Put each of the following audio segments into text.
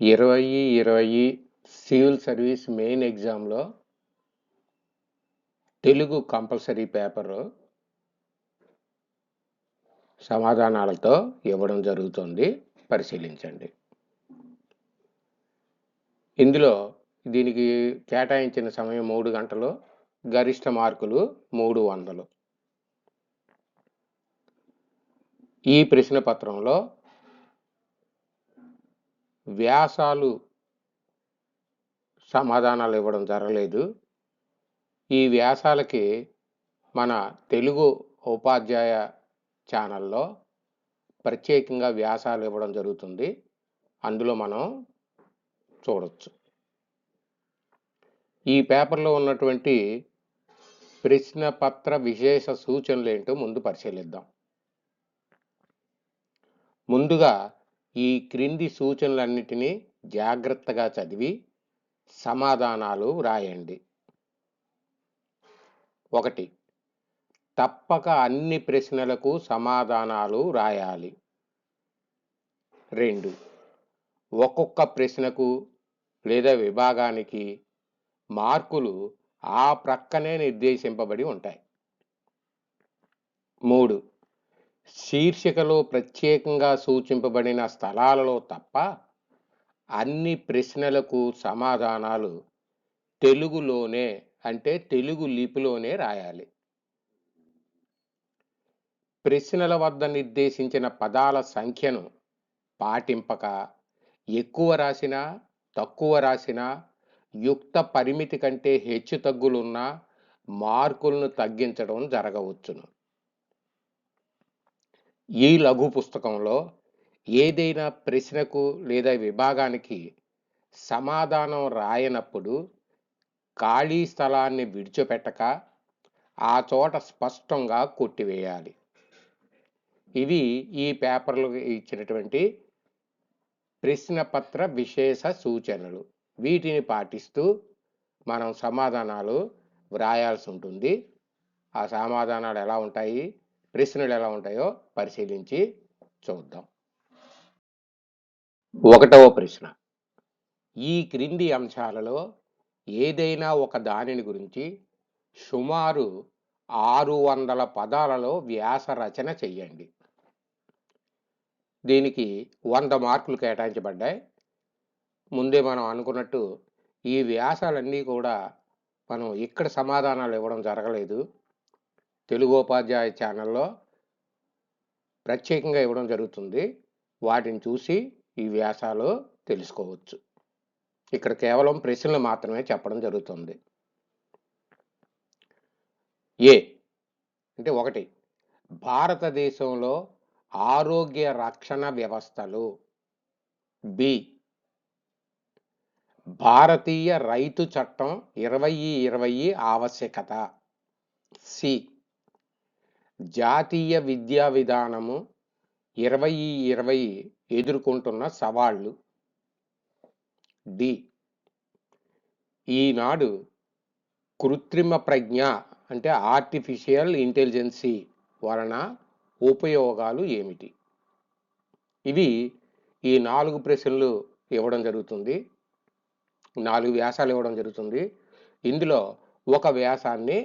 2020 civil service main ఎగ్జామ్లో Telugu compulsory paper సమాధానాలతో ఇవ్వడం జరుగుతుంది. పరిశీలించండి. ఇందులో దీనికి కేటాయించిన సమయం 3 గంటలు, గరిష్ట మార్కులు 300. ఈ ప్రశ్న పత్రంలో వ్యాసాలు సమాధానాలు ఇవ్వడం జరగలేదు. ఈ వ్యాసాలకి మన తెలుగు ఉపాధ్యాయ ఛానల్లో ప్రత్యేకంగా వ్యాసాలు ఇవ్వడం జరుగుతుంది. అందులో మనం చూడొచ్చు. ఈ పేపర్లో ఉన్నటువంటి ప్రశ్న పత్ర విశేష సూచనలు ఏంటో ముందు పరిశీలిద్దాం. ముందుగా ఈ క్రింది సూచనలన్నిటినీ జాగ్రత్తగా చదివి సమాధానాలు రాయండి. 1. తప్పక అన్ని ప్రశ్నలకు సమాధానాలు రాయాలి. 2. ఒక్కొక్క ప్రశ్నకు లేదా విభాగానికి మార్కులు ఆ ప్రక్కనే నిర్దేశింపబడి ఉంటాయి. 3. శీర్షికలో ప్రత్యేకంగా సూచింపబడిన స్థలాలలో తప్ప అన్ని ప్రశ్నలకు సమాధానాలు తెలుగులోనే, అంటే తెలుగు లిపిలోనే రాయాలి. ప్రశ్నల వద్ద నిర్దేశించిన పదాల సంఖ్యను పాటింపక ఎక్కువ రాసినా తక్కువ రాసినా యుక్త పరిమితి కంటే హెచ్చు తగ్గులున్నా మార్కులను తగ్గించడం జరగవచ్చును. ఈ లఘు పుస్తకంలో ఏదైనా ప్రశ్నకు లేదా విభాగానికి సమాధానం రాయనప్పుడు ఖాళీ స్థలాన్ని విడిచిపెట్టక ఆ చోట స్పష్టంగా కొట్టివేయాలి. ఇవి ఈ పేపర్లో ఇచ్చినటువంటి ప్రశ్నపత్ర విశేష సూచనలు. వీటిని పాటిస్తూ మనం సమాధానాలు వ్రాయాల్సి ఉంటుంది. ఆ సమాధానాలు ఎలా ఉంటాయి, ప్రశ్నలు ఎలా ఉంటాయో పరిశీలించి చూద్దాం. 1వ ప్రశ్న. ఈ క్రింది అంశాలలో ఏదైనా ఒక దానిని గురించి సుమారు 600 పదాలలో వ్యాస రచన చెయ్యండి. దీనికి 100 మార్కులు కేటాయించబడ్డాయి. ముందే మనం అనుకున్నట్టు ఈ వ్యాసాలన్నీ కూడా మనం ఇక్కడ సమాధానాలు ఇవ్వడం జరగలేదు. తెలుగు ఉపాధ్యాయ ఛానల్లో ప్రత్యేకంగా ఇవ్వడం జరుగుతుంది. వాటిని చూసి ఈ వ్యాసాలు తెలుసుకోవచ్చు. ఇక్కడ కేవలం ప్రశ్నలు మాత్రమే చెప్పడం జరుగుతుంది. ఏ అంటే 1. భారతదేశంలో ఆరోగ్య రక్షణ వ్యవస్థలు. బి. భారతీయ రైతు చట్టం 2020 ఆవశ్యకత. సి. జాతీయ విద్యా విధానము 2020 ఎదుర్కొంటున్న సవాళ్లు. డి. ఈనాడు కృత్రిమ ప్రజ్ఞ అంటే ఆర్టిఫిషియల్ ఇంటెలిజెన్సీ వలన ఉపయోగాలు ఏమిటి? ఇవి ఈ 4 ప్రశ్నలు ఇవ్వడం జరుగుతుంది. 4 వ్యాసాలు ఇవ్వడం జరుగుతుంది. ఇందులో ఒక వ్యాసాన్ని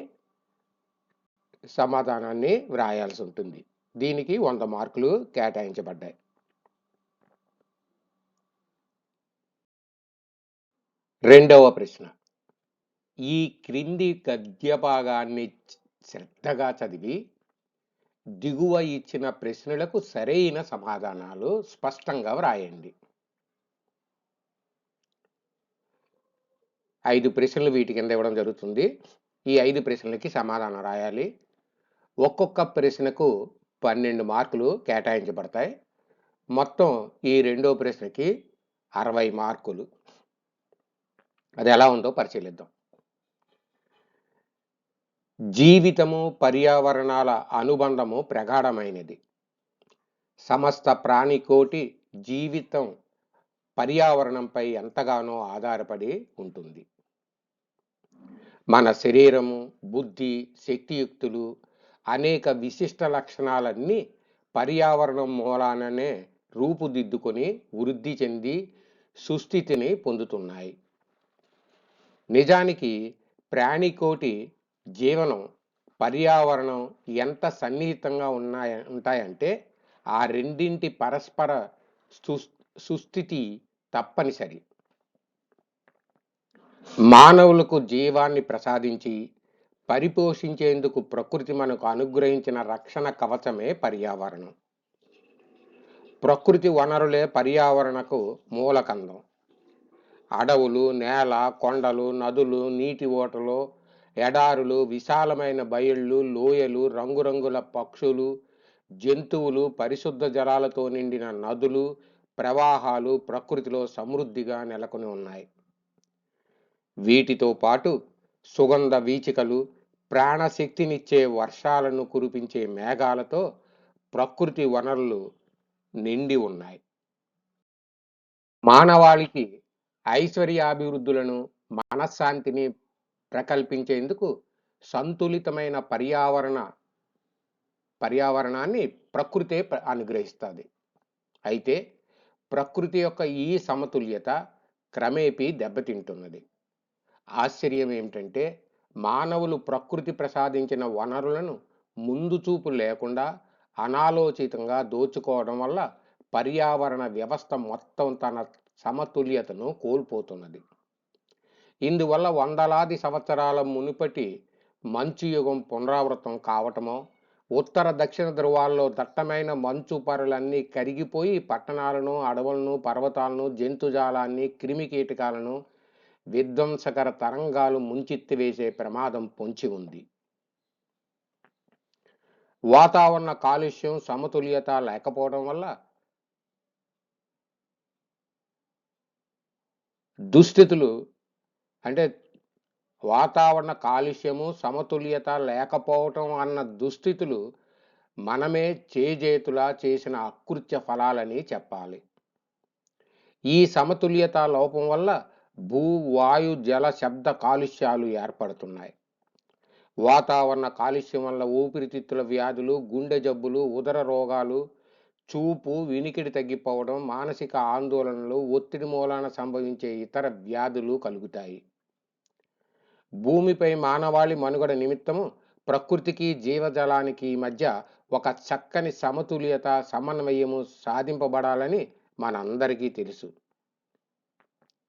సమాధానాన్ని వ్రాయాల్సి ఉంటుంది. దీనికి 100 మార్కులు కేటాయించబడ్డాయి. 2వ ప్రశ్న. ఈ క్రింది గద్య భాగాన్ని శ్రద్ధగా చదివి దిగువ ఇచ్చిన ప్రశ్నలకు సరైన సమాధానాలు స్పష్టంగా వ్రాయండి. 5 ప్రశ్నలు వీటి కింద ఇవ్వడం జరుగుతుంది. ఈ 5 ప్రశ్నలకి సమాధానం రాయాలి. ఒక్కొక్క ప్రశ్నకు 12 మార్కులు కేటాయించబడతాయి. మొత్తం ఈ 2వ ప్రశ్నకి 60 మార్కులు. అది ఎలా ఉందో పరిశీలిద్దాం. జీవితము పర్యావరణాల అనుబంధము ప్రగాఢమైనది. సమస్త ప్రాణికోటి జీవితం పర్యావరణంపై ఎంతగానో ఆధారపడి ఉంటుంది. మన శరీరము, బుద్ధి, శక్తియుక్తులు అనేక విశిష్ట లక్షణాలన్నీ పర్యావరణం మూలాననే రూపుదిద్దుకొని వృద్ధి చెంది సుస్థితిని పొందుతున్నాయి. నిజానికి ప్రాణికోటి జీవనం, పర్యావరణం ఎంత సన్నిహితంగా ఉంటాయంటే ఆ రెండింటి పరస్పర సుస్థితి తప్పనిసరి. మానవులకు జీవాన్ని ప్రసాదించి పరిపోషించేందుకు ప్రకృతి మనకు అనుగ్రహించిన రక్షణ కవచమే పర్యావరణం. ప్రకృతి వనరులే పర్యావరణకు మూలకందం. అడవులు, నేల, కొండలు, నదులు, నీటి ఓటలు, ఎడారులు, విశాలమైన బయళ్ళు, లోయలు, రంగురంగుల పక్షులు, జంతువులు, పరిశుద్ధ జలాలతో నిండిన నదులు, ప్రవాహాలు ప్రకృతిలో సమృద్ధిగా నెలకొని ఉన్నాయి. వీటితో పాటు సుగంధ వీచికలు, ప్రాణశక్తినిచ్చే వర్షాలను కురిపించే మేఘాలతో ప్రకృతి వనరులు నిండి ఉన్నాయి. మానవాళికి ఐశ్వర్యాభివృద్ధులను, మనశ్శాంతిని ప్రకల్పించేందుకు సంతులితమైన పర్యావరణాన్ని ప్రకృతే అనుగ్రహిస్తుంది. అయితే ప్రకృతి యొక్క ఈ సమతుల్యత క్రమేపీ దెబ్బతింటున్నది. ఆశ్చర్యం ఏమిటంటే మానవులు ప్రకృతి ప్రసాదించిన వనరులను ముందు చూపు లేకుండా అనాలోచితంగా దోచుకోవడం వల్ల పర్యావరణ వ్యవస్థ మొత్తం తన సమతుల్యతను కోల్పోతున్నది. ఇందువల్ల వందలాది సంవత్సరాల మునుపటి మంచు యుగం పునరావృతం కావటమో, ఉత్తర దక్షిణ ధృవాల్లో దట్టమైన మంచు పొరలన్నీ కరిగిపోయి పట్టణాలను, అడవులను, పర్వతాలను, జంతుజాలాన్ని, క్రిమికీటకాలను విధ్వంసకర తరంగాలు ముంచెత్తివేసే ప్రమాదం పొంచి ఉంది. వాతావరణ కాలుష్యం, సమతుల్యత లేకపోవడం వల్ల దుస్థితులు అంటే వాతావరణ కాలుష్యము, సమతుల్యత లేకపోవటం అన్న దుస్థితులు మనమే చేజేతులా చేసిన అకృత్య ఫలాలని చెప్పాలి. ఈ సమతుల్యత లోపం వల్ల భూ, వాయు, జల, శబ్ద కాలుష్యాలు ఏర్పడుతున్నాయి. వాతావరణ కాలుష్యం వల్ల ఊపిరితిత్తుల వ్యాధులు, గుండె జబ్బులు, ఉదర రోగాలు, చూపు, వినికిడి తగ్గిపోవడం, మానసిక ఆందోళనలు, ఒత్తిడి మూలాన సంభవించే ఇతర వ్యాధులు కలుగుతాయి. భూమిపై మానవాళి మనుగడ నిమిత్తము ప్రకృతికి, జీవజలానికి మధ్య ఒక చక్కని సమతుల్యత, సమన్వయము సాధింపబడాలని మనందరికీ తెలుసు.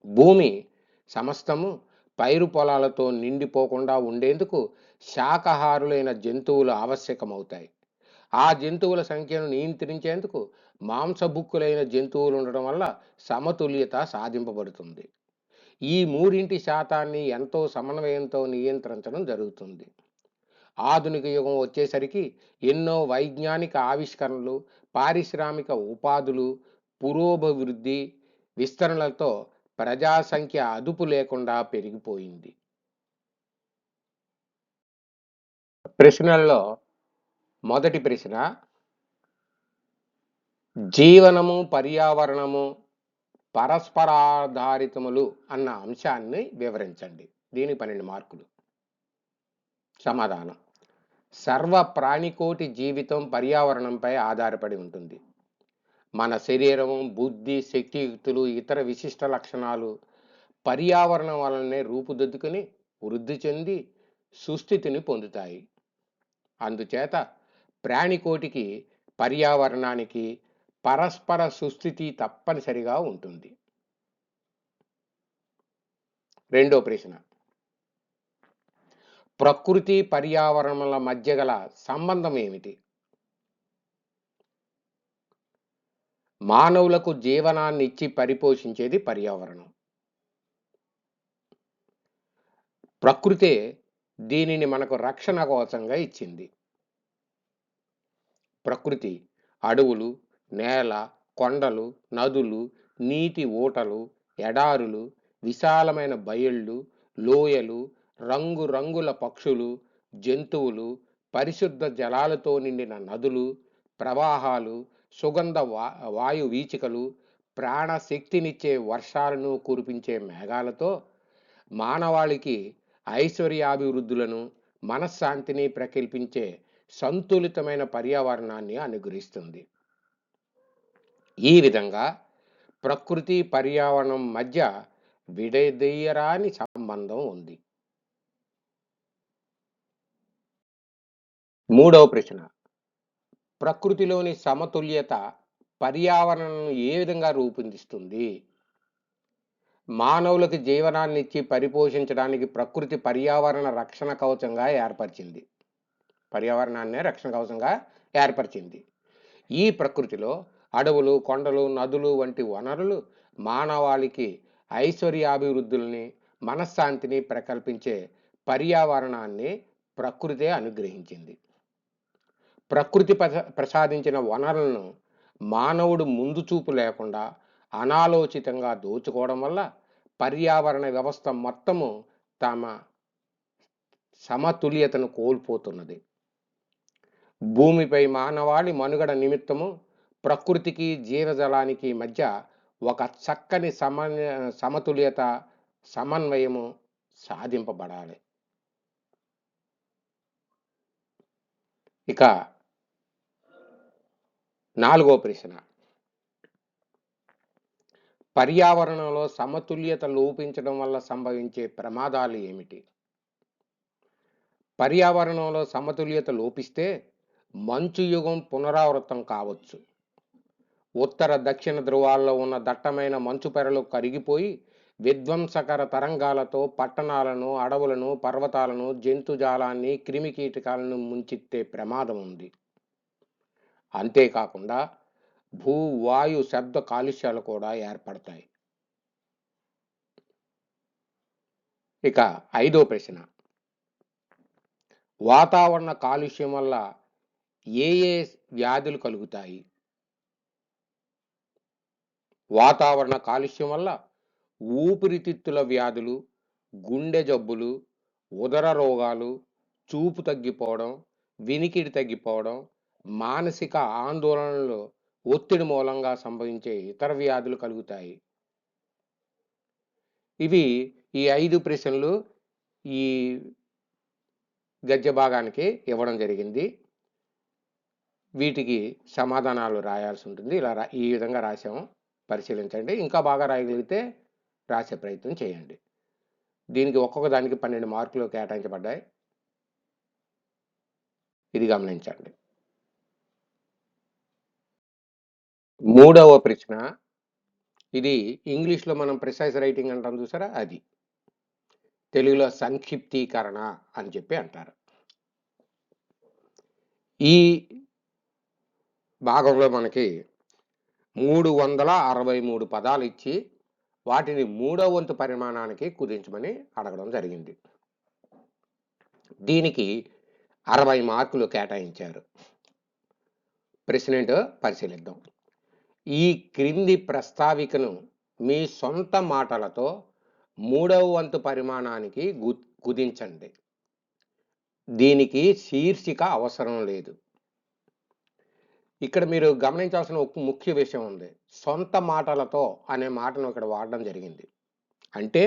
భూమి సమస్తము పైరు పొలాలతో నిండిపోకుండా ఉండేందుకు శాకాహారులైన జంతువులు ఆవశ్యకమవుతాయి. ఆ జంతువుల సంఖ్యను నియంత్రించేందుకు మాంసభుక్కులైన జంతువులు ఉండడం వల్ల సమతుల్యత సాధింపబడుతుంది. ఈ మూడింటి శాతాన్ని ఎంతో సమన్వయంతో నియంత్రించడం జరుగుతుంది. ఆధునిక యుగం వచ్చేసరికి ఎన్నో వైజ్ఞానిక ఆవిష్కరణలు, పారిశ్రామిక ఉపాధులు, పురోభివృద్ధి, విస్తరణలతో ప్రజాసంఖ్య అదుపు లేకుండా పెరిగిపోయింది. ప్రశ్నల్లో మొదటి ప్రశ్న, జీవనము, పర్యావరణము పరస్పరాధారితములు అన్న అంశాన్ని వివరించండి. దీనికి 12 మార్కులు. సమాధానం: సర్వ ప్రాణికోటి జీవితం పర్యావరణంపై ఆధారపడి ఉంటుంది. మన శరీరం, బుద్ధి, శక్తియుక్తులు, ఇతర విశిష్ట లక్షణాలు పర్యావరణం వలనే రూపుదిద్దుకుని వృద్ధి చెంది సుస్థితిని పొందుతాయి. అందుచేత ప్రాణికోటికి, పర్యావరణానికి పరస్పర సుస్థితి తప్పనిసరిగా ఉంటుంది. రెండో ప్రశ్న, ప్రకృతి, పర్యావరణముల మధ్య గల సంబంధం ఏమిటి? మానవులకు జీవనాన్ని ఇచ్చి పరిపోషించేది పర్యావరణం. ప్రకృతే దీనిని మనకు రక్షణ కవచంగా ఇచ్చింది. ప్రకృతి అడవులు, నేల, కొండలు, నదులు, నీటి ఊటలు, ఎడారులు, విశాలమైన బయళ్ళు, లోయలు, రంగురంగుల పక్షులు, జంతువులు, పరిశుద్ధ జలాలతో నిండిన నదులు, ప్రవాహాలు, సుగంధ వాయు వీచికలు, ప్రాణశక్తినిచ్చే వర్షాలను కురిపించే మేఘాలతో మానవాళికి ఐశ్వర్యాభివృద్ధులను, మనశ్శాంతిని ప్రకల్పించే సంతులితమైన పర్యావరణాన్ని అనుగ్రహిస్తుంది. ఈ విధంగా ప్రకృతి పర్యావరణం మధ్య విడదీయరాని సంబంధం ఉంది. మూడవ ప్రశ్న, ప్రకృతిలోని సమతుల్యత పర్యావరణాన్ని ఏ విధంగా రూపొందిస్తుంది? మానవులకు జీవనాన్నిచ్చి పరిపోషించడానికి ప్రకృతి పర్యావరణ రక్షణ కవచంగా ఏర్పరిచింది. పర్యావరణాన్నే రక్షణ కవచంగా ఏర్పరిచింది. ఈ ప్రకృతిలో అడవులు, కొండలు, నదులు వంటి వనరులు మానవాళికి ఐశ్వర్యాభివృద్ధుల్ని, మనశ్శాంతిని ప్రకల్పించే పర్యావరణాన్ని ప్రకృతే అనుగ్రహించింది. ప్రకృతి ప్రసాదించిన వనరులను మానవుడు ముందు చూపు లేకుండా అనాలోచితంగా దోచుకోవడం వల్ల పర్యావరణ వ్యవస్థ మొత్తము తమ సమతుల్యతను కోల్పోతున్నది. భూమిపై మానవాళి మనుగడ నిమిత్తము ప్రకృతికి జీవజలానికి మధ్య ఒక చక్కని సమతుల్యత, సమన్వయము సాధింపబడాలి. ఇక 4వ ప్రశ్న, పర్యావరణంలో సమతుల్యత లోపించడం వల్ల సంభవించే ప్రమాదాలు ఏమిటి? పర్యావరణంలో సమతుల్యత లోపిస్తే మంచు యుగం పునరావృతం కావచ్చు. ఉత్తర దక్షిణ ధృవాల్లో ఉన్న దట్టమైన మంచు పొరలు కరిగిపోయి విధ్వంసకర తరంగాలతో పట్టణాలను, అడవులను, పర్వతాలను, జంతుజాలాన్ని, క్రిమికీటకాలను ముంచెత్తే ప్రమాదం ఉంది. అంతేకాకుండా భూ, వాయు, శబ్ద కాలుష్యాలు కూడా ఏర్పడతాయి. ఇక 5వ ప్రశ్న, వాతావరణ కాలుష్యం వల్ల ఏ వ్యాధులు కలుగుతాయి? వాతావరణ కాలుష్యం వల్ల ఊపిరితిత్తుల వ్యాధులు, గుండె జబ్బులు, ఉదర రోగాలు, చూపు తగ్గిపోవడం, వినికిడి తగ్గిపోవడం, మానసిక ఆందోళనలు, ఒత్తిడి మూలంగా సంభవించే ఇతర వ్యాధులు కలుగుతాయి. ఇవి ఈ 5 ప్రశ్నలు ఈ గద్య భాగానికి ఇవ్వడం జరిగింది. వీటికి సమాధానాలు రాయాల్సి ఉంటుంది. ఈ విధంగా రాసాము, పరిశీలించండి. ఇంకా బాగా రాయగలిగితే రాసే ప్రయత్నం చేయండి. దీనికి ఒక్కొక్క దానికి 12 మార్కులు కేటాయించబడ్డాయి. ఇది గమనించండి. 3వ ప్రశ్న, ఇది ఇంగ్లీష్లో మనం ప్రిసైజ్ రైటింగ్ అంటాం చూసారా, అది తెలుగులో సంక్షిప్తీకరణ అని చెప్పి అంటారు. ఈ భాగంలో మనకి 363 పదాలు ఇచ్చి వాటిని 3వ వంతు పరిమాణానికి కుదించమని అడగడం జరిగింది. దీనికి 60 మార్కులు కేటాయించారు. ప్రశ్న ఏంటో పరిశీలిద్దాం. ఈ క్రింది ప్రస్తావికను మీ సొంత మాటలతో 3వ వంతు పరిమాణానికి కుదించండి. దీనికి శీర్షిక అవసరం లేదు. ఇక్కడ మీరు గమనించాల్సిన ఒక ముఖ్య విషయం ఉంది. సొంత మాటలతో అనే మాటను ఇక్కడ వాడడం జరిగింది. అంటే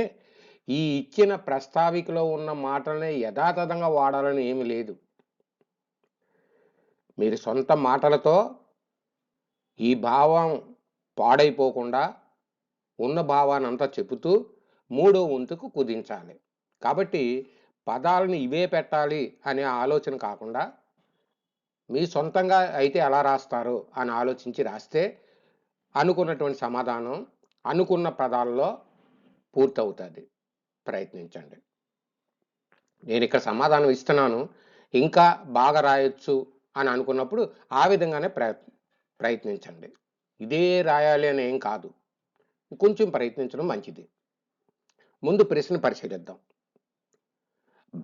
ఈ ఇచ్చిన ప్రస్తావికలో ఉన్న మాటలనే యథాతథంగా వాడాలని ఏమి లేదు. మీరు సొంత మాటలతో ఈ భావం పాడైపోకుండా ఉన్న భావాన్ని అంతా చెబుతూ 3వ వంతుకు కుదించాలి. కాబట్టి పదాలను ఇవే పెట్టాలి అనే ఆలోచన కాకుండా మీ సొంతంగా అయితే ఎలా రాస్తారు అని ఆలోచించి రాస్తే అనుకున్నటువంటి సమాధానం అనుకున్న పదాల్లో పూర్తవుతుంది. ప్రయత్నించండి. నేను ఇక్కడ సమాధానం ఇస్తున్నాను, ఇంకా బాగా రాయొచ్చు అని అనుకున్నప్పుడు ఆ విధంగానే ప్రయత్నించండి. ఇదే రాయాలి అని ఏం కాదు, కొంచెం ప్రయత్నించడం మంచిది. ముందు ప్రశ్న పరిశీలిద్దాం.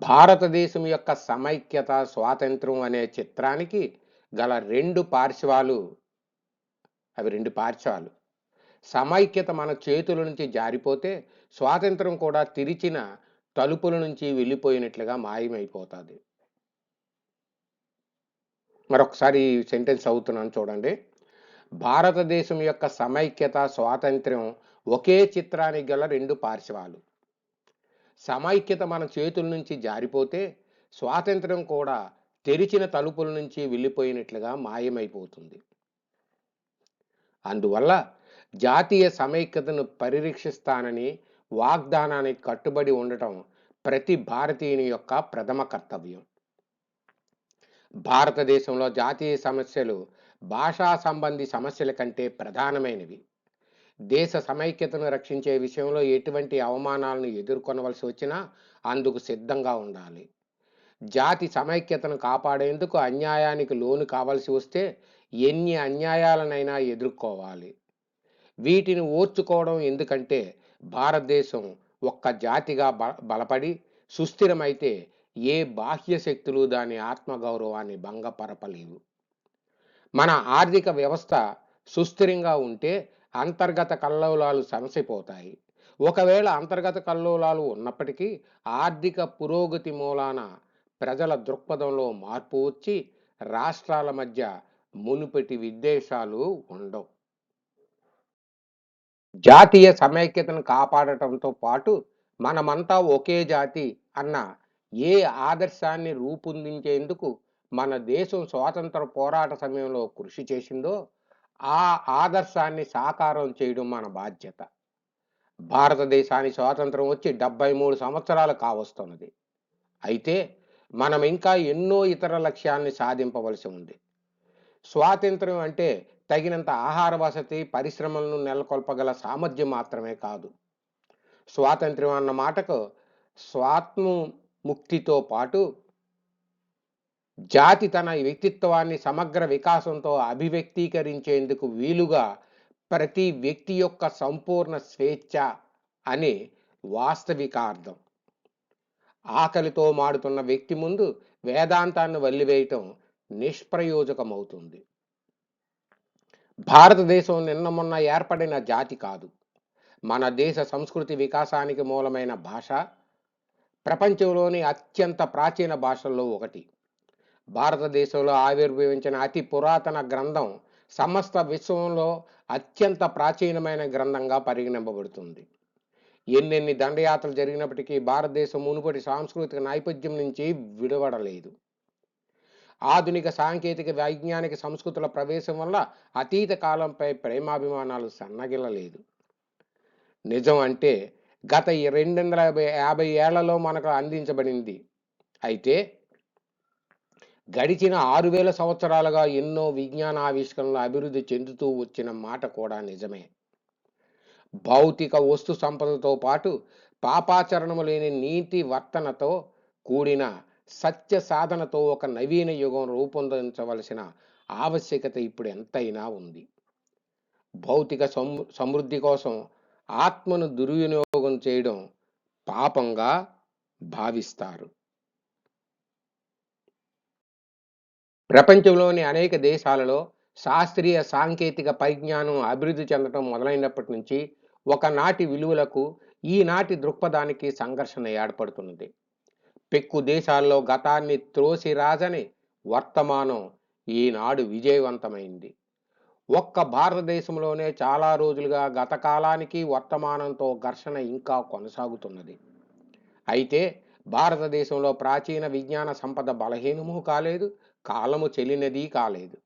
భారతదేశం యొక్క సమైక్యత, స్వాతంత్రం అనే చిత్రానికి గల 2 పార్శ్వాలు, అవి 2 పార్శ్వాలు. సమైక్యత మన చేతుల నుంచి జారిపోతే స్వాతంత్రం కూడా తెరిచిన తలుపుల నుంచి వెళ్ళిపోయినట్లుగా మాయమైపోతుంది. మరొకసారి సెంటెన్స్ అవుతున్నాను చూడండి. భారతదేశం యొక్క సమైక్యత, స్వాతంత్ర్యం ఒకే చిత్రానికి గల 2 పార్శ్వాలు. సమైక్యత మన చేతుల నుంచి జారిపోతే స్వాతంత్ర్యం కూడా తెరిచిన తలుపుల నుంచి వెళ్ళిపోయినట్లుగా మాయమైపోతుంది. అందువల్ల జాతీయ సమైక్యతను పరిరక్షిస్తానని వాగ్దానానికి కట్టుబడి ఉండటం ప్రతి భారతీయుని యొక్క ప్రథమ కర్తవ్యం. భారతదేశంలో జాతీయ సమస్యలు భాషా సంబంధి సమస్యల కంటే ప్రధానమైనవి. దేశ సమైక్యతను రక్షించే విషయంలో ఎటువంటి అవమానాలను ఎదుర్కొనవలసి వచ్చినా అందుకు సిద్ధంగా ఉండాలి. జాతి సమైక్యతను కాపాడేందుకు అన్యాయానికి లోను కావలసి వస్తే ఎన్ని అన్యాయాలనైనా ఎదుర్కోవాలి. వీటిని ఓర్చుకోవడం ఎందుకంటే భారతదేశం ఒక్క జాతిగా బలపడి సుస్థిరమైతే ఏ బాహ్య శక్తులు దాని ఆత్మగౌరవాన్ని భంగపరపలేవు. మన ఆర్థిక వ్యవస్థ సుస్థిరంగా ఉంటే అంతర్గత కల్లోలాలు సమసిపోతాయి. ఒకవేళ అంతర్గత కల్లోలాలు ఉన్నప్పటికీ ఆర్థిక పురోగతి మూలాన ప్రజల దృక్పథంలో మార్పు వచ్చి రాష్ట్రాల మధ్య మునుపటి విద్వేషాలు ఉండవు. జాతీయ సమైక్యతను కాపాడటంతో పాటు మనమంతా ఒకే జాతి అన్న ఏ ఆదర్శాన్ని రూపొందించేందుకు మన దేశం స్వాతంత్ర పోరాట సమయంలో కృషి చేసిందో ఆ ఆదర్శాన్ని సాకారం చేయడం మన బాధ్యత. భారతదేశానికి స్వాతంత్రం వచ్చి 73 సంవత్సరాలు కావస్తున్నది. అయితే మనం ఇంకా ఎన్నో ఇతర లక్ష్యాల్ని సాధింపవలసి ఉంది. స్వాతంత్ర్యం అంటే తగినంత ఆహార వసతి పరిశ్రమలను నెలకొల్పగల సామర్థ్యం మాత్రమే కాదు. స్వాతంత్ర్యం అన్న మాటకు స్వాత్మముక్తితో పాటు జాతి తన వ్యక్తిత్వాన్ని సమగ్ర వికాసంతో అభివ్యక్తీకరించేందుకు వీలుగా ప్రతి వ్యక్తి యొక్క సంపూర్ణ స్వేచ్ఛ అనే వాస్తవికార్థం. ఆకలితో మాడుతున్న వ్యక్తి ముందు వేదాంతాన్ని వల్లివేయటం నిష్ప్రయోజకమవుతుంది. భారతదేశం నిన్న మొన్న ఏర్పడిన జాతి కాదు. మన దేశ సంస్కృతి వికాసానికి మూలమైన భాష ప్రపంచంలోని అత్యంత ప్రాచీన భాషల్లో ఒకటి. భారతదేశంలో ఆవిర్భవించిన అతి పురాతన గ్రంథం సమస్త విశ్వంలో అత్యంత ప్రాచీనమైన గ్రంథంగా పరిగణింపబడుతుంది. ఎన్నెన్ని దండయాత్రలు జరిగినప్పటికీ భారతదేశం మునుపటి సాంస్కృతిక నేపథ్యం నుంచి విడవడలేదు. ఆధునిక సాంకేతిక వైజ్ఞానిక సంస్కృతుల ప్రవేశం వల్ల అతీత కాలంపై ప్రేమాభిమానాలు సన్నగిల్లలేదు. నిజం అంటే గత 250 ఏళ్లలో మనకు అందించబడింది. అయితే గడిచిన 6000 సంవత్సరాలుగా ఎన్నో విజ్ఞాన ఆవిష్కరణలు అభివృద్ధి చెందుతూ వచ్చిన మాట కూడా నిజమే. భౌతిక వస్తు సంపదతో పాటు పాపాచరణము లేని నీతి వర్తనతో కూడిన సత్య సాధనతో ఒక నవీన యుగం రూపొందించవలసిన ఆవశ్యకత ఇప్పుడు ఎంతైనా ఉంది. భౌతిక సమృద్ధి కోసం ఆత్మను దుర్వినియోగం చేయడం పాపంగా భావిస్తారు. ప్రపంచంలోని అనేక దేశాలలో శాస్త్రీయ సాంకేతిక పరిజ్ఞానం అభివృద్ధి చెందడం మొదలైనప్పటి నుంచి ఒకనాటి విలువలకు ఈనాటి దృక్పథానికి సంఘర్షణ ఏర్పడుతున్నది. పెక్కు దేశాల్లో గతాన్ని త్రోసిరాజని వర్తమానం ఈనాడు విజయవంతమైంది. ఒక్క భారతదేశంలోనే చాలా రోజులుగా గత కాలానికి వర్తమానంతో ఘర్షణ ఇంకా కొనసాగుతున్నది. అయితే భారతదేశంలో ప్రాచీన విజ్ఞాన సంపద బలహీనము కాలేదు, కాలము చెల్లినది కాలేదు.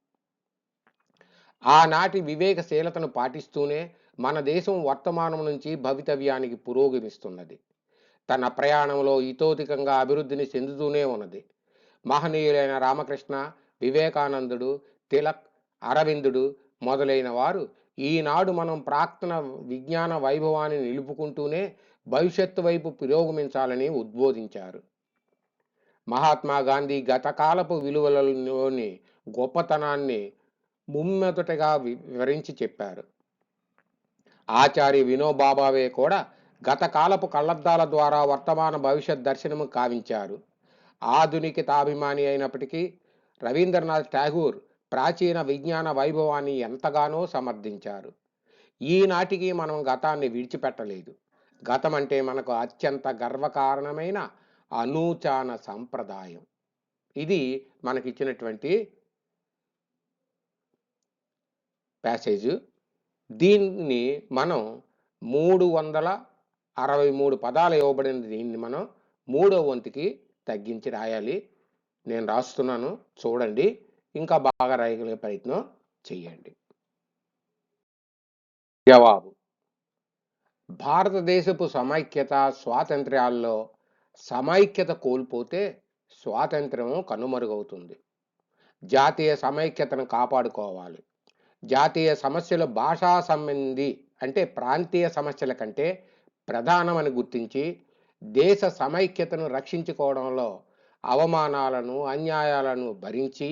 ఆనాటి వివేకశీలతను పాటిస్తూనే మన దేశం వర్తమానం నుంచి భవితవ్యానికి పురోగమిస్తున్నది. తన ప్రయాణంలో ఇతోధికంగా అభివృద్ధిని చెందుతూనే ఉన్నది. మహనీయులైన రామకృష్ణ, వివేకానందుడు, తిలక్, అరవిందుడు మొదలైన వారు ఈనాడు మనం ప్రాక్తన విజ్ఞాన వైభవాన్ని నిలుపుకుంటూనే భవిష్యత్తు వైపు పురోగమించాలని ఉద్బోధించారు. మహాత్మా గాంధీ గతకాలపు విలువలలోని గొప్పతనాన్ని ముమ్మెదుటగా వివరించి చెప్పారు. ఆచార్య వినోబాబావే కూడా గతకాలపు కళ్ళద్దాల ద్వారా వర్తమాన భవిష్యత్ దర్శనము కావించారు. ఆధునికతాభిమాని అయినప్పటికీ రవీంద్రనాథ్ ఠాగూర్ ప్రాచీన విజ్ఞాన వైభవాన్ని ఎంతగానో సమర్థించారు. ఈనాటికి మనం గతాన్ని విడిచిపెట్టలేదు. గతం అంటే మనకు అత్యంత గర్వకారణమైన అనూచాన సంప్రదాయం. ఇది మనకిచ్చినటువంటి ప్యాసేజ్. దీన్ని మనం 363 పదాలు ఇవ్వబడిన దీన్ని మనం 3వ వంతుకి తగ్గించి రాయాలి. నేను రాస్తున్నాను, చూడండి. ఇంకా బాగా రాయగలిగే ప్రయత్నం చేయండి. జవాబు: భారతదేశపు సమైక్యత, స్వాతంత్ర్యాల్లో సమైక్యత కోల్పోతే స్వాతంత్ర్యం కనుమరుగవుతుంది. జాతీయ సమైక్యతను కాపాడుకోవాలి. జాతీయ సమస్యలు భాషా సంబంధి అంటే ప్రాంతీయ సమస్యల కంటే ప్రధానమని గుర్తించి దేశ సమైక్యతను రక్షించుకోవడంలో అవమానాలను, అన్యాయాలను భరించి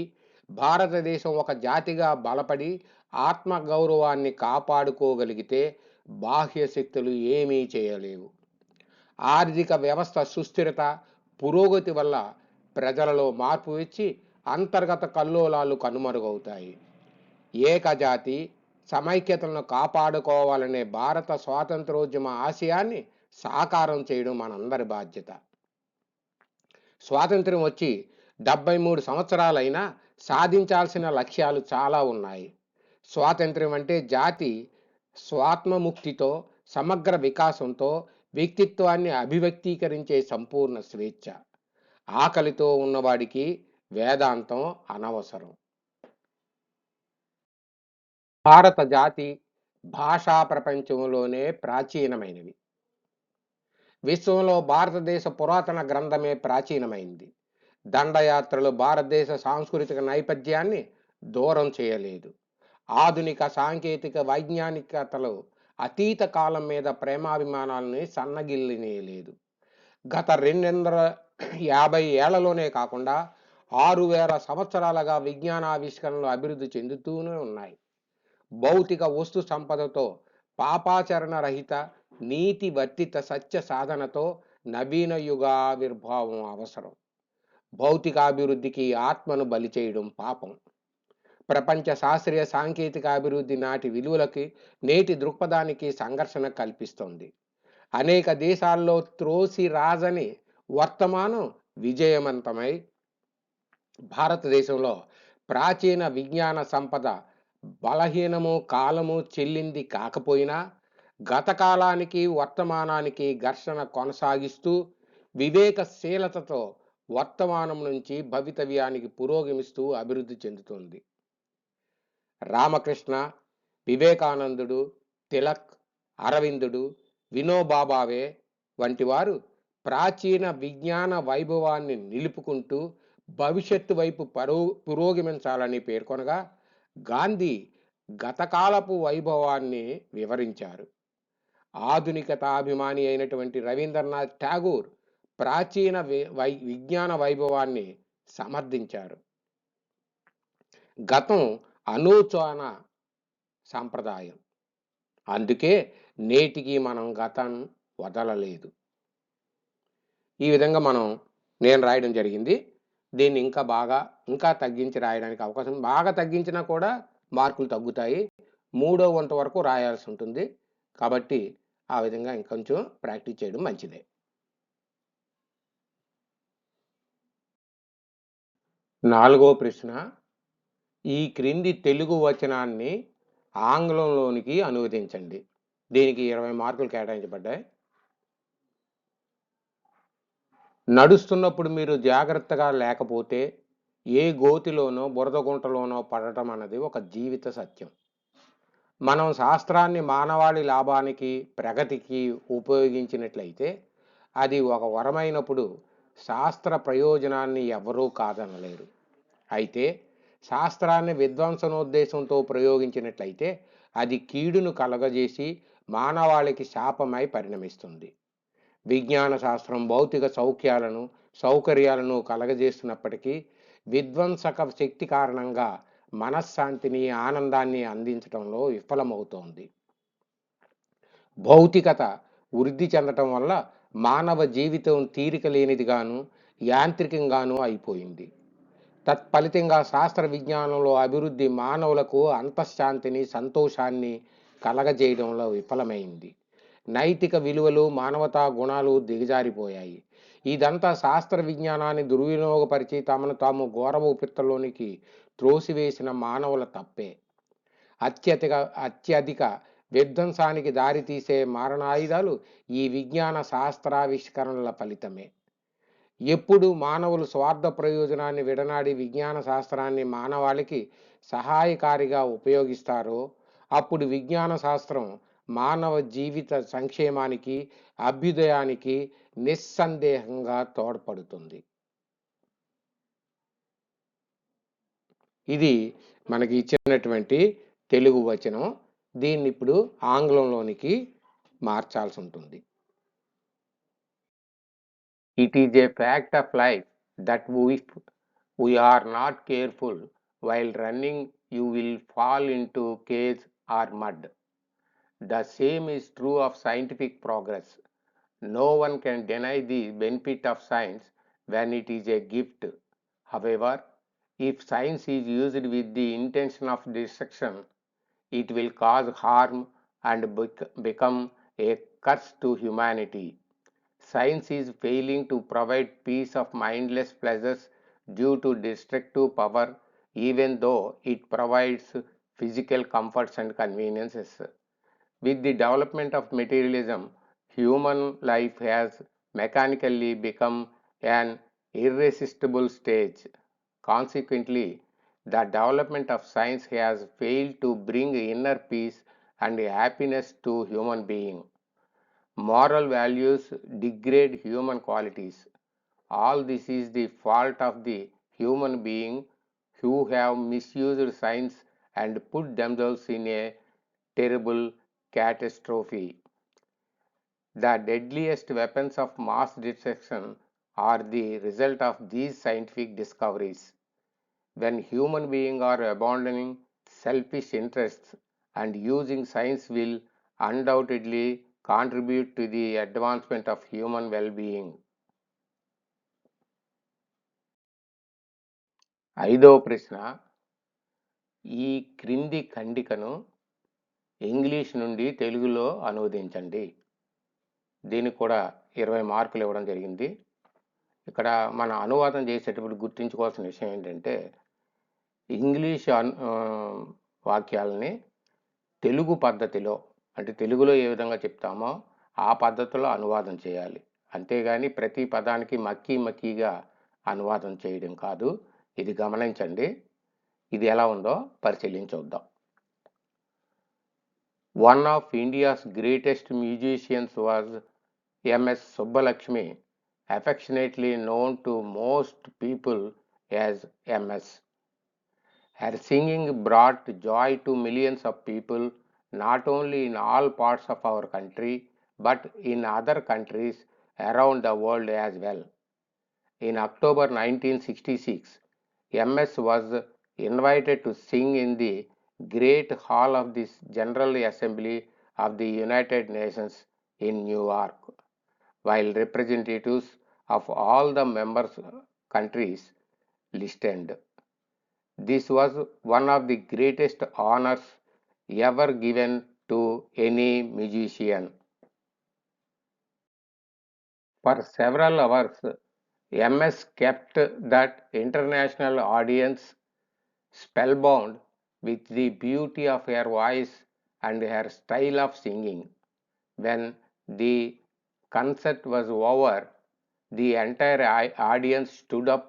భారతదేశం ఒక జాతిగా బలపడి ఆత్మగౌరవాన్ని కాపాడుకోగలిగితే బాహ్య శక్తులు ఏమీ చేయలేవు. ఆర్థిక వ్యవస్థ సుస్థిరత, పురోగతి వల్ల ప్రజలలో మార్పు వచ్చి అంతర్గత కల్లోలాలు కనుమరుగవుతాయి. ఏకజాతి సమైక్యతలను కాపాడుకోవాలనే భారత స్వాతంత్రోద్యమ ఆశయాన్ని సాకారం చేయడం మనందరి బాధ్యత. స్వాతంత్ర్యం వచ్చి 73 సంవత్సరాలైనా సాధించాల్సిన లక్ష్యాలు చాలా ఉన్నాయి. స్వాతంత్ర్యం అంటే జాతి స్వాత్మముక్తితో, సమగ్ర వికాసంతో వ్యక్తిత్వాన్ని అభివ్యక్తీకరించే సంపూర్ణ స్వేచ్ఛ. ఆకలితో ఉన్నవాడికి వేదాంతం అనవసరం. భారత జాతి భాషా ప్రపంచంలోనే ప్రాచీనమైనవి. విశ్వంలో భారతదేశ పురాతన గ్రంథమే ప్రాచీనమైంది. దండయాత్రలు భారతదేశ సాంస్కృతిక నేపథ్యాన్ని దూరం చేయలేదు. ఆధునిక సాంకేతిక వైజ్ఞానికతలు అతీత కాలం మీద ప్రేమాభిమానాలని సన్నగిల్లినేలేదు. గత 250 ఏళ్లలోనే కాకుండా 6000 సంవత్సరాలుగా విజ్ఞానావిష్కరణలు అభివృద్ధి చెందుతూనే ఉన్నాయి. భౌతిక వస్తు సంపదతో, పాపాచరణ రహిత, నీతి వర్తిత సత్య సాధనతో నవీన యుగావిర్భావం అవసరం. భౌతికాభివృద్ధికి ఆత్మను బలి చేయడం పాపం. ప్రపంచ శాస్త్రీయ సాంకేతిక అభివృద్ధి నాటి విలువలకి, నేటి దృక్పథానికి సంఘర్షణ కల్పిస్తోంది. అనేక దేశాల్లో త్రోసి రాజని వర్తమానం విజయవంతమై భారతదేశంలో ప్రాచీన విజ్ఞాన సంపద బలహీనము, కాలము చెల్లింది కాకపోయినా గత కాలానికి వర్తమానానికి ఘర్షణ కొనసాగిస్తూ వివేకశీలతతో వర్తమానం నుంచి భవితవ్యానికి పురోగమిస్తూ అభివృద్ధి చెందుతుంది. రామకృష్ణ, వివేకానందుడు, తిలక్, అరవిందుడు, వినోబాబావే వంటి వారు ప్రాచీన విజ్ఞాన వైభవాన్ని నిలుపుకుంటూ భవిష్యత్తు వైపు పురోగమించాలని పేర్కొనగా, గాంధీ గతకాలపు వైభవాన్ని వివరించారు. ఆధునికతాభిమాని అయినటువంటి రవీంద్రనాథ్ ఠాగూర్ ప్రాచీన విజ్ఞాన వైభవాన్ని సమర్థించారు. గతం అనూచాన సాంప్రదాయం, అందుకే నేటికి మనం గతం వదలలేదు. ఈ విధంగా నేను రాయడం జరిగింది. దీన్ని ఇంకా తగ్గించి రాయడానికి అవకాశం, బాగా తగ్గించినా కూడా మార్కులు తగ్గుతాయి. 3వ వంతు వరకు రాయాల్సి ఉంటుంది. కాబట్టి ఆ విధంగా ఇంకొంచెం ప్రాక్టీస్ చేయడం మంచిదే. 4వ ప్రశ్న, ఈ క్రింది తెలుగు వచనాన్ని ఆంగ్లంలోనికి అనువదించండి. దీనికి 20 మార్కులు కేటాయించబడ్డాయి. నడుస్తున్నప్పుడు మీరు జాగ్రత్తగా లేకపోతే ఏ గోతిలోనో బురద గుంటలోనో పడటం అన్నది ఒక జీవిత సత్యం. మనం శాస్త్రాన్ని మానవాళి లాభానికి, ప్రగతికి ఉపయోగించినట్లయితే అది ఒక వరమైనప్పుడు శాస్త్ర ప్రయోజనాన్ని ఎవరూ కాదనలేరు. అయితే శాస్త్రాన్ని విధ్వంసనోద్దేశంతో ప్రయోగించినట్లయితే అది కీడును కలగజేసి మానవాళికి శాపమై పరిణమిస్తుంది. విజ్ఞాన శాస్త్రం భౌతిక సౌకర్యాలను కలగజేస్తున్నప్పటికీ విధ్వంసక శక్తి కారణంగా మనశ్శాంతిని, ఆనందాన్ని అందించడంలో విఫలమవుతోంది. భౌతికత వృద్ధి చెందటం వల్ల మానవ జీవితం తీరిక లేనిదిగాను, యాంత్రికంగానూ అయిపోయింది. తత్ఫలితంగా శాస్త్ర విజ్ఞానంలో అభివృద్ధి మానవులకు అంతఃశాంతిని, సంతోషాన్ని కలగజేయడంలో విఫలమైంది. నైతిక విలువలు, మానవతా గుణాలు దిగజారిపోయాయి. ఇదంతా శాస్త్ర విజ్ఞానాన్ని దుర్వినియోగపరిచి తమను తాము ఘోర ఊపిరిలోనికి త్రోసివేసిన మానవుల తప్పే. అత్యధిక విధ్వంసానికి దారితీసే మారణాయుధాలు ఈ విజ్ఞాన శాస్త్రావిష్కరణల ఫలితమే. ఎప్పుడు మానవులు స్వార్థ ప్రయోజనాన్ని విడనాడి విజ్ఞాన శాస్త్రాన్ని మానవాళికి సహాయకారిగా ఉపయోగిస్తారో అప్పుడు విజ్ఞాన శాస్త్రం మానవ జీవిత సంక్షేమానికి, అభ్యుదయానికి నిస్సందేహంగా తోడ్పడుతుంది. ఇది మనకి ఇచ్చినటువంటి తెలుగు వచనం. దీన్నిప్పుడు ఆంగ్లంలోనికి మార్చాల్సి ఉంటుంది. It is a fact of life that if we are not careful while running, you will fall into caves or mud. The same is true of scientific progress. No one can deny the benefit of science when it is a gift. However, if science is used with the intention of destruction, it will cause harm and become a curse to humanity. Science is failing to provide peace of mindless pleasures due to destructive power, even though it provides physical comforts and conveniences. With the development of materialism, human life has mechanically become an irresistible stage. Consequently, the development of science has failed to bring inner peace and happiness to human beings. Moral values degrade human qualities. All this is the fault of the human being who have misused science and put themselves in a terrible catastrophe. The deadliest weapons of mass destruction are the result of these scientific discoveries. When human beings are abandoning selfish interests and using science will undoubtedly contribute to the advancement of human well-being. ఐదవ ప్రశ్న, ఈ క్రింది ఖండికను English నుండి తెలుగులో అనువదించండి. దీనికి కూడా 20 మార్కులు ఇవ్వడం జరిగింది. ఇక్కడ మన అనువాదం చేసేటప్పుడు గుర్తుంచుకోవాల్సిన విషయం ఏంటంటే, ఇంగ్లీష్ వాక్యాలని తెలుగు పద్ధతిలో, అంటే తెలుగులో ఏ విధంగా చెప్తామో ఆ పద్ధతిలో అనువాదం చేయాలి. అంతేగాని ప్రతి పదానికి మక్కీగా అనువాదం చేయడం కాదు. ఇది గమనించండి. ఇది ఎలా ఉందో పరిశీలించొద్దాం. One of India's greatest musicians was M.S. Subbulakshmi, affectionately known to most people as MS. Her singing brought joy to millions of people, not only in all parts of our country, but in other countries around the world as well. In October 1966, MS was invited to sing in the Great Hall of the General Assembly of the United Nations in New York, while representatives of all the member countries listened. This was one of the greatest honors ever given to any musician. For several hours, MS kept that international audience spellbound with the beauty of her voice and her style of singing. When the concert was over, the entire audience stood up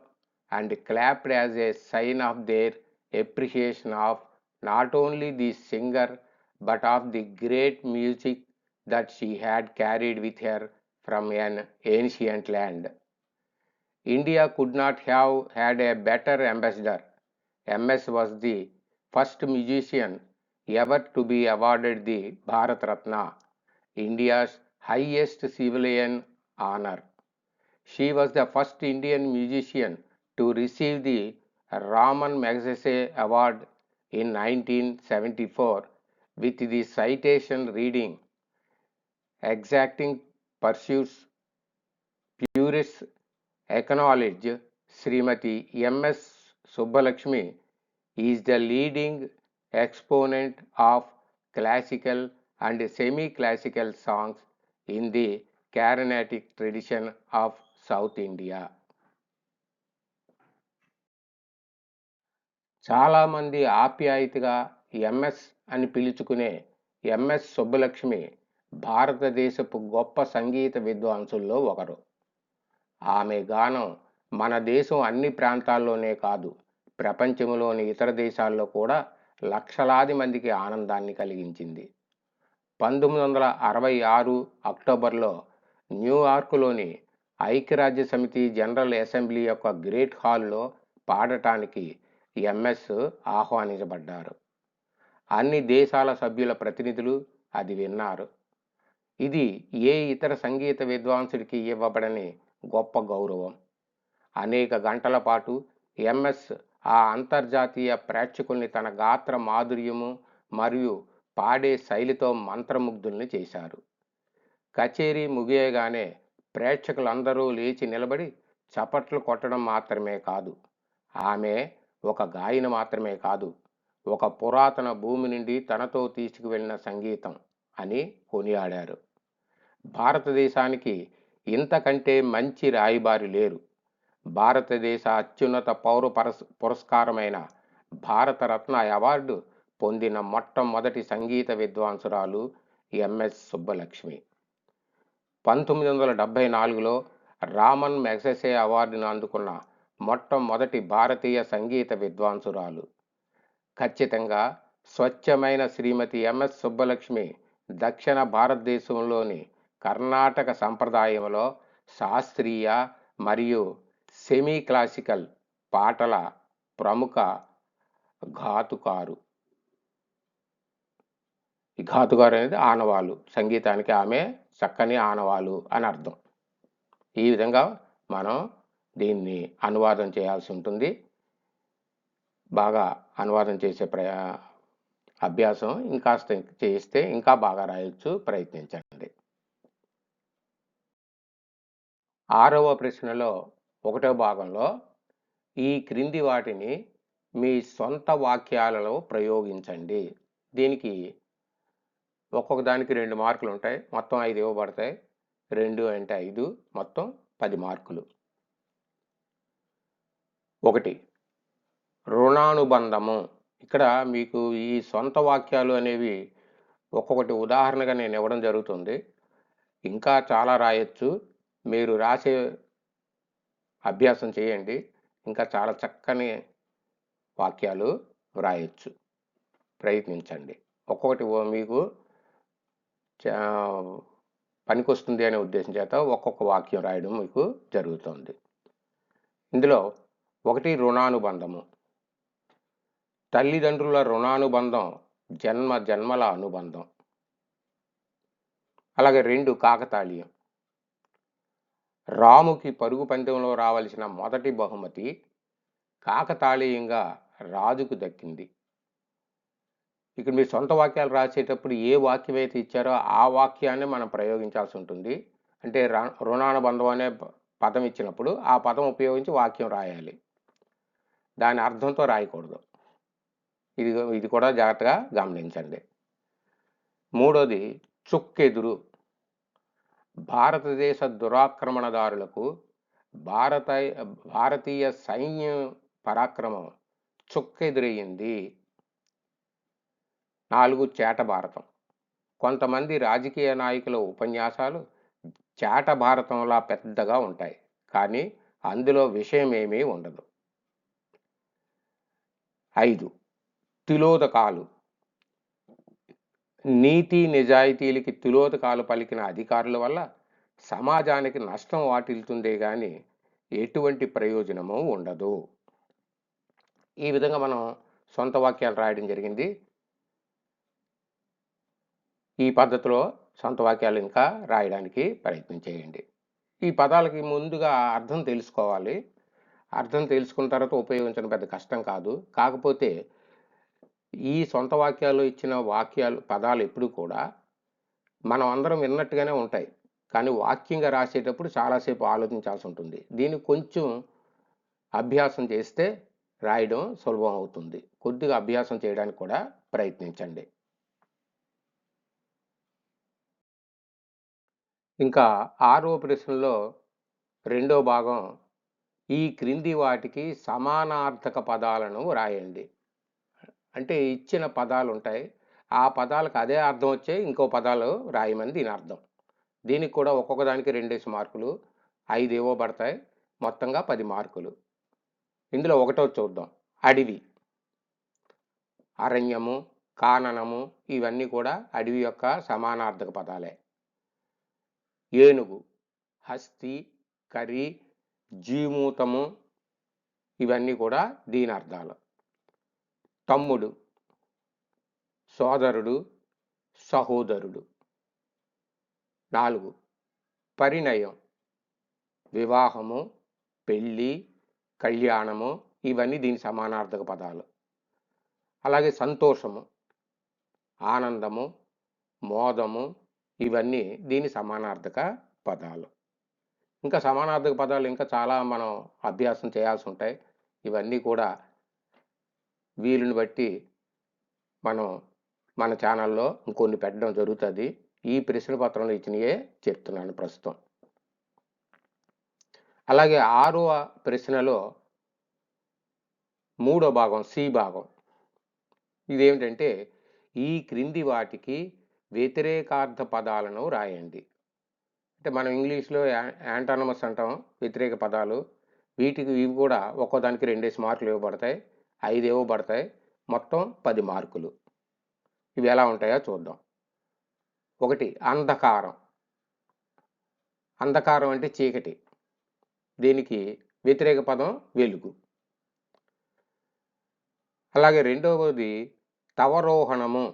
and clapped as a sign of their appreciation of not only the singer but of the great music that she had carried with her from an ancient land. India could not have had a better ambassador. MS was the first musician ever to be awarded the Bharat Ratna, India's highest civilian honor. She was the first Indian musician to receive the Raman Magsaysay Award in 1974 with the citation reading, "Exacting pursuits, purists acknowledge Srimati M.S. Subbulakshmi is the leading exponent of classical and semi-classical songs in the Carnatic tradition of South India." చాలామంది ఆప్యాయతగా MS అని పిలుచుకునే MS Subbalakshmi భారతదేశపు గొప్ప సంగీత విద్వాంసుల్లో ఒకరు. ఆమె గానం మన దేశం అన్ని ప్రాంతాల్లోనే కాదు, ప్రపంచంలోని ఇతర దేశాల్లో కూడా లక్షలాది మందికి ఆనందాన్ని కలిగించింది. 1966 అక్టోబర్లో న్యూయార్క్లోని ఐక్యరాజ్య సమితి జనరల్ అసెంబ్లీ యొక్క గ్రేట్ హాల్లో పాడటానికి ఎంఎస్ ఆహ్వానించబడ్డారు. అన్ని దేశాల సభ్యుల ప్రతినిధులు అది విన్నారు. ఇది ఏ ఇతర సంగీత విద్వాంసుడికి ఇవ్వబడని గొప్ప గౌరవం. అనేక గంటల పాటు ఎంఎస్ ఆ అంతర్జాతీయ ప్రేక్షకుల్ని తన గాత్ర మాధుర్యము మరియు పాడే శైలితో మంత్రముగ్ధుల్ని చేశారు. కచేరీ ముగియగానే ప్రేక్షకులందరూ లేచి నిలబడి చప్పట్లు కొట్టడం మాత్రమే కాదు, ఆమె ఒక గాయని మాత్రమే కాదు, ఒక పురాతన భూమి నుండి తనతో తీసుకువెళ్ళిన సంగీతం అని కొనియాడారు. భారతదేశానికి ఇంతకంటే మంచి రాయబారి లేరు. భారతదేశ అత్యున్నత పౌర పురస్కారమైన భారతరత్న అవార్డు పొందిన మొట్టమొదటి సంగీత విద్వాంసురాలు ఎంఎస్ సుబ్బలక్ష్మి. 1974లో రామన్ మెగ్సెసే అవార్డును అందుకున్న మొట్టమొదటి భారతీయ సంగీత విద్వాంసురాలు. ఖచ్చితంగా స్వచ్ఛమైన శ్రీమతి ఎంఎస్ సుబ్బలక్ష్మి దక్షిణ భారతదేశంలోని కర్ణాటక సంప్రదాయంలో శాస్త్రీయ మరియు సెమీ క్లాసికల్ పాటల ప్రముఖ ఘాతుకారు. ఈ ఘాతుకారు అనేది ఆనవాలు, సంగీతానికి ఆమె చక్కని ఆనవాలు అని అర్థం. ఈ విధంగా మనం దీన్ని అనువాదం చేయాల్సి ఉంటుంది. బాగా అనువాదం చేసే అభ్యాసం ఇంకాస్త చేస్తే ఇంకా బాగా రాయొచ్చు, ప్రయత్నించండి. 6వ ప్రశ్నలో 1వ భాగంలో ఈ క్రింది వాటిని మీ సొంత వాక్యాలలో ప్రయోగించండి. దీనికి ఒక్కొక్క దానికి 2 మార్కులు ఉంటాయి. మొత్తం 5 ఇవ్వబడతాయి. 2 అంటే 5, మొత్తం 10 మార్కులు. 1 రుణానుబంధము. ఇక్కడ మీకు ఈ సొంత వాక్యాలు అనేవి ఒక్కొక్కటి ఉదాహరణగా నేను ఇవ్వడం జరుగుతుంది. ఇంకా చాలా రాయొచ్చు. మీరు రాసే అభ్యాసం చేయండి. ఇంకా చాలా చక్కని వాక్యాలు రాయొచ్చు, ప్రయత్నించండి. ఒక్కొక్కటి మీకు పనికొస్తుంది అనే ఉద్దేశం చేత ఒక్కొక్క వాక్యం రాయడం మీకు జరుగుతుంది. ఇందులో 1 రుణానుబంధము. తల్లిదండ్రుల రుణానుబంధం జన్మ జన్మల అనుబంధం. అలాగే 2 కాకతాళీయం. రాముకి పరుగు పందెంలో రావాల్సిన మొదటి బహుమతి కాకతాళీయంగా రాజుకు దక్కింది. ఇక్కడ మీరు సొంత వాక్యాలు రాసేటప్పుడు ఏ వాక్యం అయితే ఇచ్చారో ఆ వాక్యాన్ని మనం ప్రయోగించాల్సి ఉంటుంది. అంటే రుణానుబంధం అనే పదం ఇచ్చినప్పుడు ఆ పదం ఉపయోగించి వాక్యం రాయాలి. దాని అర్థంతో రాయకూడదు. ఇది కూడా జాగ్రత్తగా గమనించండి. 3వది చుక్కెదురు. భారతదేశ దురాక్రమణదారులకు భారతీయ సైన్యం పరాక్రమం చుక్కెదురయ్యింది. 4 చేట భారతం. కొంతమంది రాజకీయ నాయకుల ఉపన్యాసాలు చేట భారతంలా పెద్దగా ఉంటాయి, కానీ అందులో విషయం ఏమీ ఉండదు. 5 తిలోదకాలు. నీతి నిజాయితీలకి తిలోదకాలు పలికిన అధికారుల వల్ల సమాజానికి నష్టం వాటిల్తుందే కానీ ఎటువంటి ప్రయోజనము ఉండదు. ఈ విధంగా మనం సొంత వాక్యాలు రాయడం జరిగింది. ఈ పద్ధతిలో సొంత వాక్యాలు ఇంకా రాయడానికి ప్రయత్నం చేయండి. ఈ పదాలకి ముందుగా అర్థం తెలుసుకోవాలి. అర్థం తెలుసుకున్న తర్వాత ఉపయోగించడం పెద్ద కష్టం కాదు. కాకపోతే ఈ సొంత వాక్యాలు ఇచ్చిన పదాలు ఎప్పుడు కూడా మనం అందరం విన్నట్టుగానే ఉంటాయి, కానీ వాక్యంగా రాసేటప్పుడు చాలాసేపు ఆలోచించాల్సి ఉంటుంది. దీన్ని కొంచెం అభ్యాసం చేస్తే రాయడం సులభం అవుతుంది. కొద్దిగా అభ్యాసం చేయడానికి కూడా ప్రయత్నించండి. ఇంకా 6వ ప్రశ్నలో 2వ భాగం, ఈ క్రింది వాటికి సమానార్థక పదాలను రాయండి. అంటే ఇచ్చిన పదాలు ఉంటాయి, ఆ పదాలకు అదే అర్థం వచ్చే ఇంకో పదాలు రాయమని దీని అర్థం. దీనికి కూడా ఒక్కొక్క దానికి 2 మార్కులు, 5 ఇవ్వబడతాయి. మొత్తంగా 10 మార్కులు. ఇందులో 1వ చూద్దాం. అడవి. అరణ్యము, కాననము ఇవన్నీ కూడా అడవి యొక్క సమానార్థక పదాలే. ఏనుగు, హస్తి, కరి, జీమూతము ఇవన్నీ కూడా దీని అర్థాలు. తమ్ముడు, సోదరుడు, సహోదరుడు. 4 పరిణయం, వివాహము, పెళ్ళి, కళ్యాణము ఇవన్నీ దీని సమానార్థక పదాలు. అలాగే సంతోషము, ఆనందము, మోదము ఇవన్నీ దీని సమానార్థక పదాలు. ఇంకా సమానార్థక పదాలు ఇంకా చాలా మనం అభ్యాసం చేయాల్సి ఉంటాయి. ఇవన్నీ కూడా వీలుని బట్టి మనం మన ఛానల్లో ఇంకొన్ని పెట్టడం జరుగుతుంది. ఈ ప్రశ్న పత్రంలో ఇచ్చినయే చెప్తున్నాను ప్రస్తుతం. అలాగే 6వ ప్రశ్నలో 3వ భాగం సి భాగం ఇదేమిటంటే ఈ క్రింది వాటికి వ్యతిరేకార్థ పదాలను రాయండి. అంటే మనం ఇంగ్లీష్లో యాంటానమస్ అంటాం, వ్యతిరేక పదాలు. వీటికి ఇవి కూడా ఒక్కోదానికి 2 మార్కులు ఇవ్వబడతాయి, 5 ఇవ్వబడతాయి, మొత్తం 10 మార్కులు. ఇవి ఎలా ఉంటాయో చూద్దాం. 1 అంధకారం. అంధకారం అంటే చీకటి. దీనికి వ్యతిరేక పదం వెలుగు. అలాగే 2వది తవరోహణము.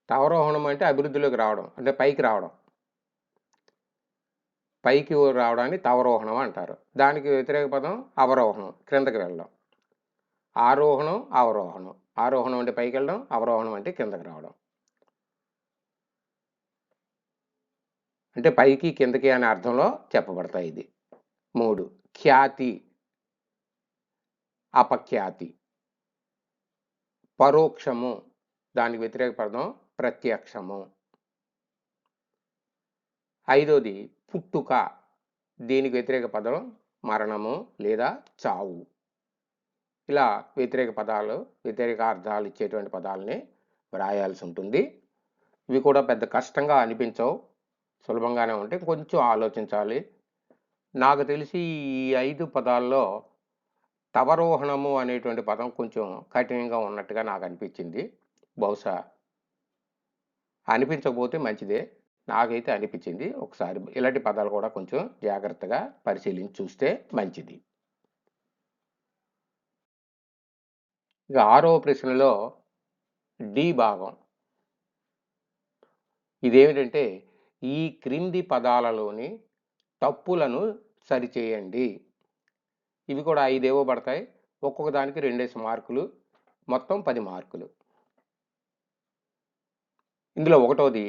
తవరోహణం అంటే అభివృద్ధిలోకి రావడం, అంటే పైకి రావడం. పైకి రావడాన్ని తవరోహణం అంటారు. దానికి వ్యతిరేక పదం అవరోహణం, క్రిందకి వెళ్ళడం. ఆరోహణం, అవరోహణం. ఆరోహణం అంటే పైకి వెళ్ళడం, అవరోహణం అంటే కిందకి రావడం. అంటే పైకి కిందకి అనే అర్థంలో చెప్పబడతాయి ఇది. 3 ఖ్యాతి, అపఖ్యాతి. పరోక్షము, దానికి వ్యతిరేక పదం ప్రత్యక్షము. 5వది పుట్టుక, దీనికి వ్యతిరేక పదం మరణము లేదా చావు. ఇలా వ్యతిరేక పదాలు, వ్యతిరేక అర్థాలు ఇచ్చేటువంటి పదాలని వ్రాయాల్సి ఉంటుంది. ఇవి కూడా పెద్ద కష్టంగా అనిపించవు, సులభంగానే ఉంటాయి, కొంచెం ఆలోచించాలి. నాకు తెలిసి ఈ 5 పదాల్లో తవరోహణము అనేటువంటి పదం కొంచెం కఠినంగా ఉన్నట్టుగా నాకు అనిపించింది. బహుశా అనిపించకపోతే మంచిదే, నాకైతే అనిపించింది. ఒకసారి ఇలాంటి పదాలు కూడా కొంచెం జాగ్రత్తగా పరిశీలించి చూస్తే మంచిది. ఇక 6వ ప్రశ్నలో డి భాగం ఇదేమిటంటే ఈ క్రింది పదాలలోని తప్పులను సరిచేయండి. ఇవి కూడా 5 ఇవ్వబడతాయి, ఒక్కొక్క దానికి 2 మార్కులు, మొత్తం 10 మార్కులు. ఇందులో 1వది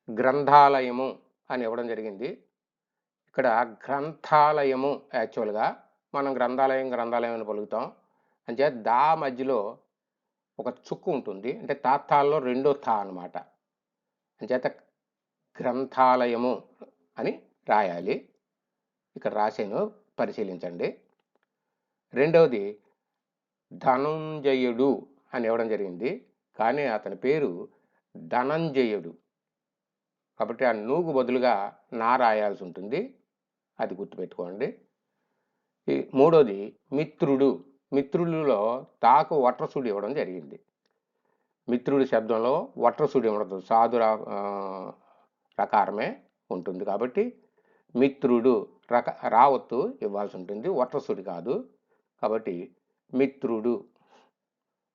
గ్రంథాలయము అని ఇవ్వడం జరిగింది. ఇక్కడ గ్రంథాలయము యాక్చువల్గా మనం గ్రంథాలయం అని పలుకుతాం. అంచేత దా మధ్యలో ఒక చుక్కు ఉంటుంది, అంటే తాత్తాల్లో 2వ తా అనమాట. అంచేత గ్రంథాలయము అని రాయాలి. ఇక్కడ రాశాను, పరిశీలించండి. 2వది ధనుంజయుడు అని ఇవ్వడం జరిగింది, కానీ అతని పేరు ధనంజయుడు కాబట్టి ఆ నూగు బదులుగా నా రాయాల్సి ఉంటుంది, అది గుర్తుపెట్టుకోండి. 3వది మిత్రుడు. మిత్రులలో తాకు వట్రసుడు ఇవ్వడం జరిగింది. మిత్రుడి శబ్దంలో వట్రసుడు ఉండదు, సాధు రకారమే ఉంటుంది. కాబట్టి మిత్రుడు రావత్తు ఇవ్వాల్సి ఉంటుంది, వట్రసుడి కాదు. కాబట్టి మిత్రుడు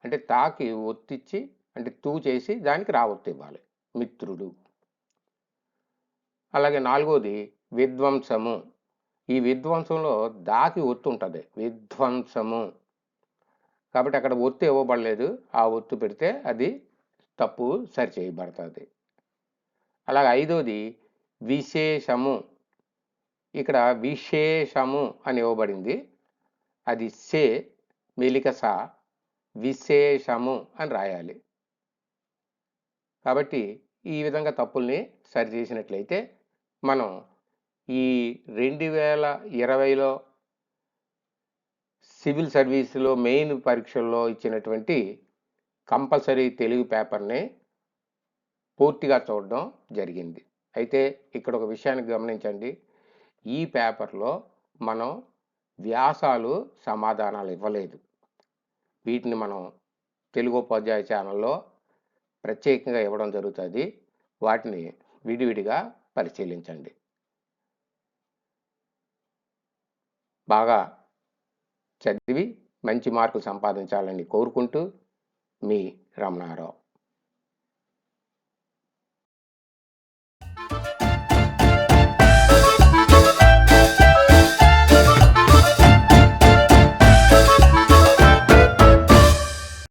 అంటే తాకి ఒత్తిచ్చి, అంటే తూ చేసి దానికి రావత్తు ఇవ్వాలి, మిత్రుడు. అలాగే 4వది విధ్వంసము. ఈ విధ్వంసంలో దాకి ఒత్తు ఉంటుంది, విధ్వంసము. కాబట్టి అక్కడ ఒత్తు ఇవ్వబడలేదు, ఆ ఒత్తు పెడితే అది తప్పు సరిచేయబడుతుంది. అలాగే 5వది విశేషము. ఇక్కడ విశేషము అని ఇవ్వబడింది, అది సే మెలికస, విశేషము అని రాయాలి. కాబట్టి ఈ విధంగా తప్పుల్ని సరిచేసినట్లయితే మనం ఈ 2020లో సివిల్ సర్వీసులో మెయిన్ పరీక్షల్లో ఇచ్చినటువంటి కంపల్సరీ తెలుగు పేపర్ని పూర్తిగా చూడడం జరిగింది. అయితే ఇక్కడ ఒక విషయాన్ని గమనించండి, ఈ పేపర్లో మనం వ్యాసాలు సమాధానాలు ఇవ్వలేదు. వీటిని మనం తెలుగు ఉపాధ్యాయ ఛానల్లో ప్రత్యేకంగా ఇవ్వడం జరుగుతుంది. వాటిని విడివిడిగా పరిశీలించండి. బాగా చదివి మంచి మార్కులు సంపాదించాలని కోరుకుంటూ మీ రమణారావు.